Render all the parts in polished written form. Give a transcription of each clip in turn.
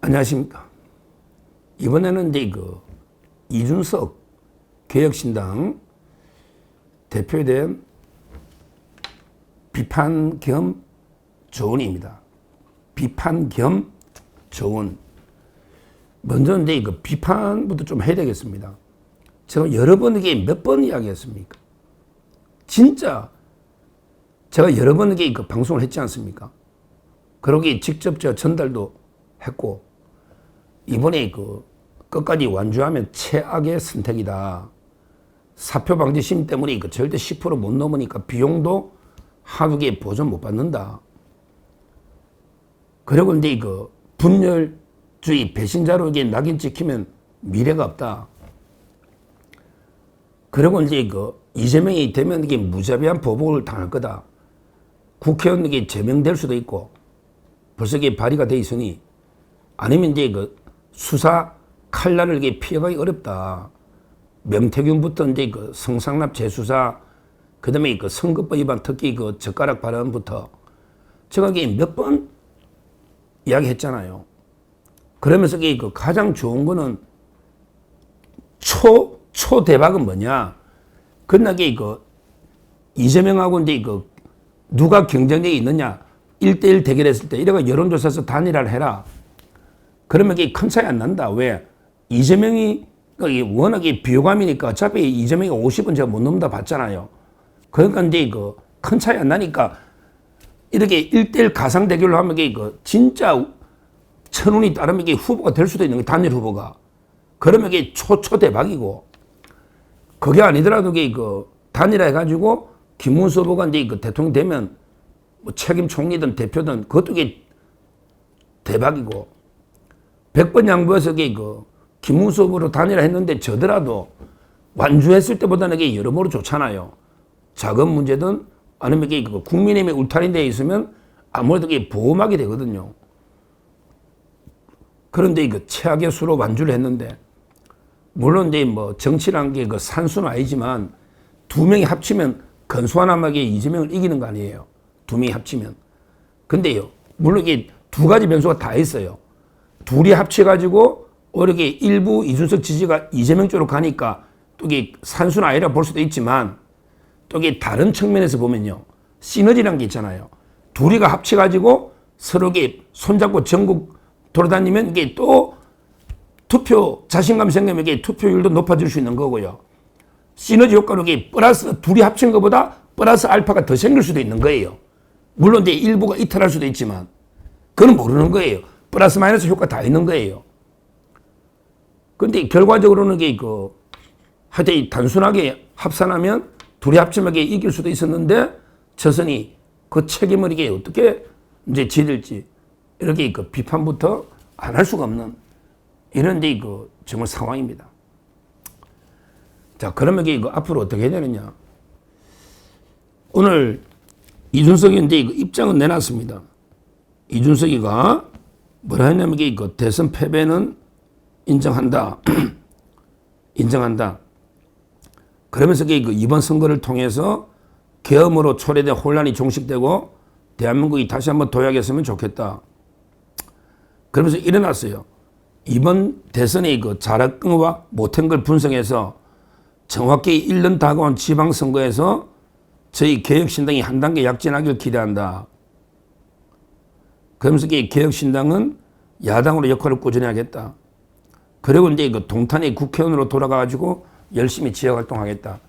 안녕하십니까. 이번에는 이제 이준석 개혁신당 대표에 대한 비판 겸 조언입니다. 비판 겸 조언. 먼저 이제 비판부터 좀 해야 되겠습니다. 제가 여러 번 이게 몇 번 이야기했습니까? 진짜 제가 여러 번 이게 방송을 했지 않습니까? 그러기 직접 제가 전달도 했고, 이번에 끝까지 완주하면 최악의 선택이다. 사표 방지 심의 때문에 절대 10% 못 넘으니까 비용도 한두 개 보전 못 받는다. 그리고 이제 분열주의 배신자로 낙인 찍히면 미래가 없다. 그리고 이제 이재명이 되면 이게 무자비한 보복을 당할 거다. 국회의원이 제명될 수도 있고 벌써 이게 발의가 돼 있으니, 아니면 이제 수사 칼날을 이게 피해가기 어렵다. 명태균부터 이제 성상납 재수사, 그 다음에 선거법 위반, 특히 젓가락 발언부터 제가 몇 번 이야기했잖아요. 그러면서 가장 좋은 거는 초대박은 뭐냐? 그나게 이재명하고 이제 누가 경쟁력이 있느냐? 1대1 대결했을 때 이래가 여론조사에서 단일화를 해라. 그러면 큰 차이 안 난다. 왜? 이재명이 워낙에 비호감이니까 어차피 이재명이 50은 제가 못 넘다 봤잖아요. 그러니까 이제 큰 차이 안 나니까 이렇게 1대1 가상 대결로 하면 진짜 천운이 따르면 후보가 될 수도 있는 거예요. 단일 후보가. 그러면 초대박이고, 그게 아니더라도 단일화 해가지고 김문수 후보가 이제 대통령 되면 뭐 책임 총리든 대표든 그것도 대박이고, 100번 양보해서 김문수 후보로 단일화 했는데 저더라도 완주했을 때보다는 여러모로 좋잖아요. 자금 문제든 아니면 국민의힘의 울타리 내에 있으면 아무래도 보호막이 되거든요. 그런데 최악의 수로 완주를 했는데, 물론 이제 뭐 정치란 게 산수는 아니지만 두 명이 합치면 근소한함하게 이재명을 이기는 거 아니에요. 두 명이 합치면. 근데요, 물론 이게 두 가지 변수가 다 있어요. 둘이 합쳐가지고 오히려 일부 이준석 지지가 이재명 쪽으로 가니까 또 이게 산수는 아니라 볼 수도 있지만, 또 이게 다른 측면에서 보면요, 시너지란 게 있잖아요. 둘이가 합쳐가지고 서로 손잡고 전국 돌아다니면 이게 또 투표 자신감 생기면 투표율도 높아질 수 있는 거고요. 시너지 효과로 플러스 둘이 합친 것보다 플러스 알파가 더 생길 수도 있는 거예요. 물론 이제 일부가 이탈할 수도 있지만 그건 모르는 거예요. 플러스 마이너스 효과 다 있는 거예요. 근데 결과적으로는 하여튼 단순하게 합산하면 둘이 합치면 이길 수도 있었는데, 저선이 그 책임을 어떻게 이제 지릴지 이렇게 비판부터 안 할 수가 없는 이런 정말 상황입니다. 자, 그러면 앞으로 어떻게 해야 되느냐? 오늘 이준석이 이제 입장은 내놨습니다. 이준석이가 뭐라 했냐면 대선 패배는 인정한다. 인정한다. 그러면서 이번 선거를 통해서 계엄으로 초래된 혼란이 종식되고 대한민국이 다시 한번 도약했으면 좋겠다. 그러면서 일어났어요. 이번 대선의 잘한 못한 걸 분석해서 정확히 1년 다가온 지방선거에서 저희 개혁신당이 한 단계 약진하길 기대한다. 그러면서 개혁신당은 야당으로 역할을 꾸준히 하겠다. 그리고 이제 동탄의 국회의원으로 돌아가가지고 열심히 지역활동하겠다.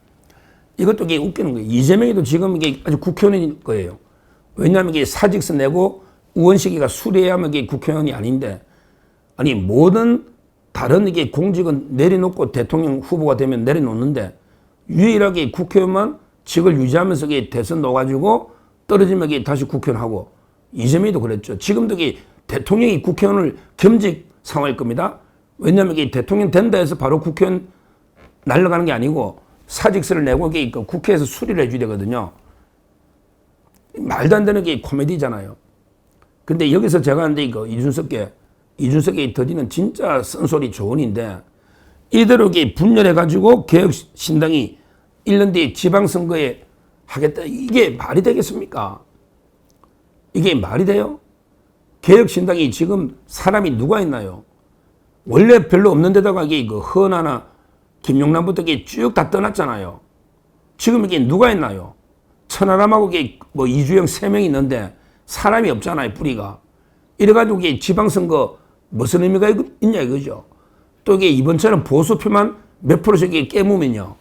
이것도 웃기는 거예요. 이재명이도 지금 아주 국회의원인 거예요. 왜냐하면 사직서 내고 우원식이가 수리해야만 국회의원이 아닌데, 아니 모든 다른 공직은 내려놓고 대통령 후보가 되면 내려놓는데 유일하게 국회의원만 직을 유지하면서 대선 넣어가지고 떨어지면 다시 국회의원 하고, 이재명이도 그랬죠. 지금도 대통령이 국회의원을 겸직 상황일 겁니다. 왜냐하면 대통령 된다 해서 바로 국회의원 날아가는 게 아니고 사직서를 내고 국회에서 수리를 해줘야 되거든요. 말도 안 되는 게 코미디잖아요. 근데 여기서 제가 이제 이준석의 더디는 진짜 쓴소리 조언인데, 이대로 분열해가지고 개혁신당이 1년 뒤에 지방선거에 하겠다. 이게 말이 되겠습니까? 이게 말이 돼요? 개혁신당이 지금 사람이 누가 있나요? 원래 별로 없는 데다가 이게 그 허나나 김용남부터 이게 쭉 다 떠났잖아요. 지금 이게 누가 있나요? 천하람하고 이게 뭐 이주영 3명이 있는데 사람이 없잖아요, 뿌리가. 이래가지고 이게 지방선거 무슨 의미가 있냐 이거죠. 또 이게 이번처럼 보수표만 몇 프로씩 깨무면요.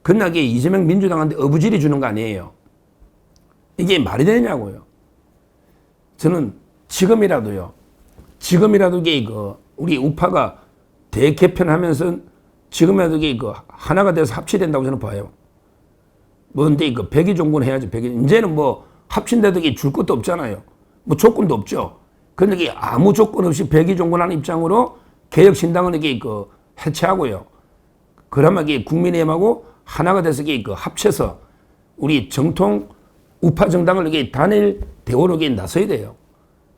그냥 이게 이재명 민주당한테 어부질이 주는 거 아니에요. 이게 말이 되냐고요. 저는 지금이라도 이게 우리 우파가 대개편하면서 지금이라도 이게 하나가 돼서 합치된다고 저는 봐요. 뭔데 백의종군 해야지. 이제는 뭐 합친데도 이게 줄 것도 없잖아요. 뭐 조건도 없죠. 그런데 이게 아무 조건 없이 백의종군하는 입장으로 개혁신당은 이게 해체하고요. 그러면 이게 국민의힘하고 하나가 돼서 이게 합쳐서 우리 정통 우파 정당을 이게 단일 대우로 이게 나서야 돼요.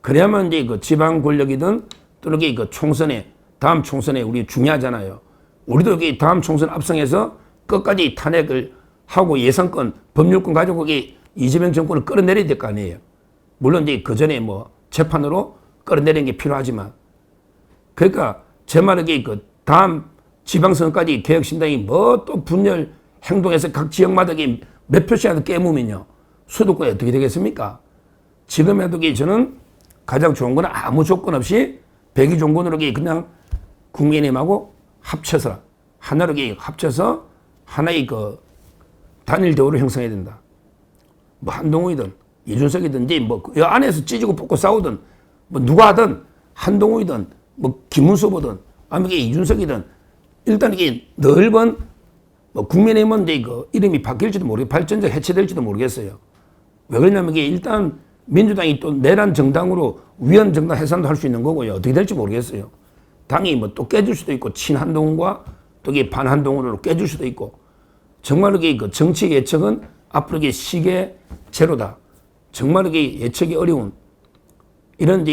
그래야만 이제 지방 권력이든 또는 이게 총선에 다음 총선에 우리 중요하잖아요. 우리도 이게 다음 총선 압승해서 끝까지 탄핵을 하고 예산권, 법률권 가지고 이게 이재명 정권을 끌어내려야 될 거 아니에요. 물론 이제 그 전에 뭐 재판으로 끌어내리는 게 필요하지만. 그러니까 제 말은 이게 다음 지방선거까지 개혁신당이 뭐 또 분열 행동해서 각 지역마다 몇 표씩이라도 깨무면요. 수도권이 어떻게 되겠습니까? 지금에도 저는 가장 좋은 건 아무 조건 없이 백의종군으로 그냥 국민의힘하고 합쳐서 하나로 합쳐서 하나의 단일 대우를 형성해야 된다. 뭐 한동훈이든 이준석이든 뭐 이 안에서 찢고 뽑고 싸우든 뭐 누가 하든 한동훈이든 뭐 김문수 보든 아니면 이준석이든 일단 이게 넓은 뭐 국민의힘은 이름이 바뀔지도 모르겠어요. 발전적 해체될지도 모르겠어요. 왜 그러냐면 이게 일단 민주당이 또 내란 정당으로 위헌 정당 해산도 할 수 있는 거고요. 어떻게 될지 모르겠어요. 당이 뭐 또 깨질 수도 있고 친한동훈과 또 이게 반한동훈으로 깨질 수도 있고 정말 이게 정치 예측은 앞으로 이게 시계 제로다. 정말 이게 예측이 어려운 이런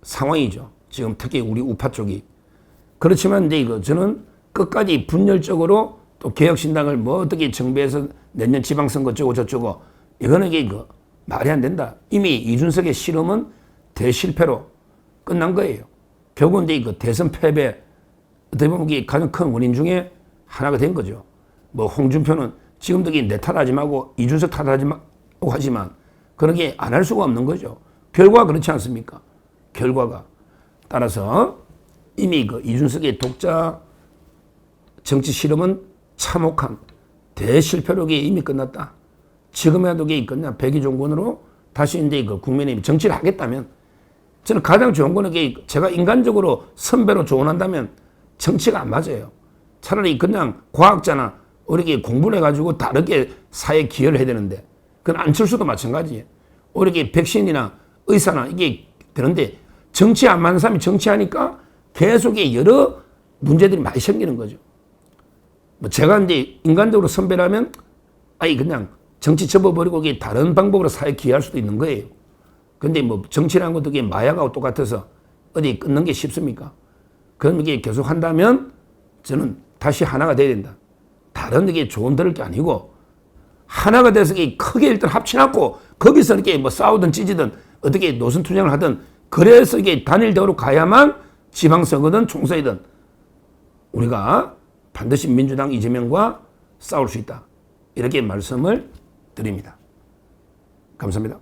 상황이죠. 지금 특히 우리 우파 쪽이. 그렇지만 저는 끝까지 분열적으로 또 개혁신당을 뭐 어떻게 정비해서 내년 지방선거 어쩌고 저쩌고 이거는 말이 안 된다. 이미 이준석의 실험은 대실패로 끝난 거예요. 결국은 대선 패배 어떻게 보면 이게 가장 큰 원인 중에 하나가 된 거죠. 뭐 홍준표는 지금도 내 탓하지 말고 이준석 탓하지 말고 하지만 그런 게 안 할 수가 없는 거죠. 결과가 그렇지 않습니까? 결과가. 따라서 이미 이준석의 독자 정치 실험은 참혹한 대실패로 이미 끝났다. 지금이라도 그냥 백의종군으로 다시 이제 국민의힘 정치를 하겠다면 저는 가장 좋은 거는 제가 인간적으로 선배로 조언한다면 정치가 안 맞아요. 차라리 그냥 과학자나 우리 공부를 해가지고 다르게 사회에 기여를 해야 되는데 그건 안철수도 마찬가지예요. 우리 백신이나 의사나 이게 되는데 정치 안 맞는 사람이 정치하니까 계속 여러 문제들이 많이 생기는 거죠. 뭐 제가 이제 인간적으로 선배라면 그냥 정치 접어버리고 다른 방법으로 사회에 기여할 수도 있는 거예요. 근데 뭐 정치라는 것도 마약하고 똑같아서 어디 끊는 게 쉽습니까? 그럼 이게 계속 한다면 저는 다시 하나가 돼야 된다. 다른 좋은 들을 게 아니고 하나가 돼서 크게 일단 합쳐놓고 거기서 이렇게 뭐 싸우든 찢이든 어떻게 노선 투쟁을 하든 그래서 단일 대우로 가야만 지방선거든 총선이든 우리가 반드시 민주당 이재명과 싸울 수 있다. 이렇게 말씀을 드립니다. 감사합니다.